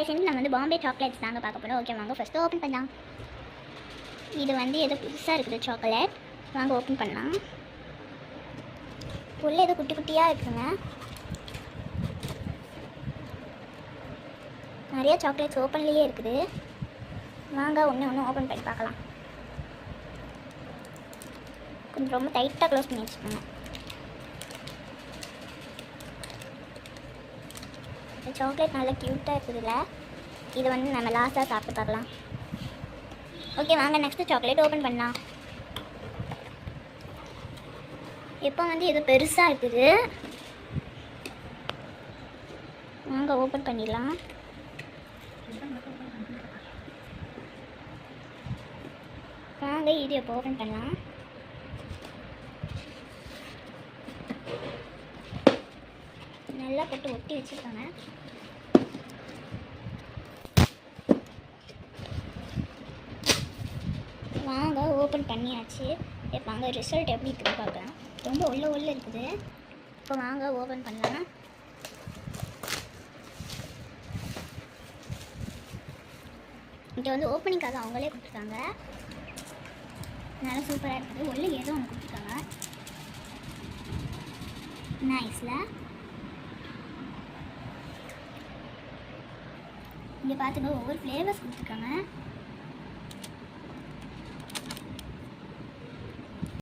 செஞ்சு நம்ம வந்து பாம்பே சாக்லேட்ஸ் தாங்க பார்க்க போகிறோம். ஓகே வாங்க ஃபஸ்ட்டு ஓப்பன் பண்ணலாம். இது வந்து ஏதோ புதுசாக இருக்குது சாக்லேட். வாங்க ஓப்பன் பண்ணலாம். உள்ளே ஏதோ குட்டி குட்டியாக இருக்குதுங்க. நிறைய சாக்லேட்ஸ் ஓப்பன்லேயே இருக்குது. வாங்க ஒன்று ஓப்பன் பண்ணி பார்க்கலாம். கொஞ்சம் ரொம்ப டைட்டாக க்ளோஸ் பண்ணி வச்சுக்கோங்க. இந்த சாக்லேட் நல்லா க்யூட்டாக இருக்குதுல்ல. இது வந்து நம்ம லாஸ்ட்டாக சாப்பிட்டு பார்க்கலாம். ஓகே வாங்க நெக்ஸ்ட்டு சாக்லேட் ஓப்பன் பண்ணலாம். இப்போ வந்து இது பெருசாக இருக்குது. வாங்க ஓப்பன் பண்ணிடலாம். வாங்க இது இப்போ ஓப்பன் பண்ணலாம். நல்லா போட்டு ஒட்டி வச்சுருக்காங்க. வாங்க ஓப்பன் பண்ணியாச்சு. இப்போ வாங்க ரிசல்ட் எப்படி இருக்குது பார்க்கலாம். ரொம்ப உள்ள இருக்குது. இப்போ வாங்க ஓப்பன் பண்ணலாம். இங்கே வந்து ஓப்பனிங்காக அவங்களே கொடுத்துருக்காங்க. நல்லா சூப்பராக இருக்குது. உள்ள ஏதோ ஒன்று கொடுத்துருக்காங்க. நைஸில் இங்கே பார்த்துங்க ஒவ்வொரு ஃப்ளேவர்ஸ் கொடுத்துருக்காங்க.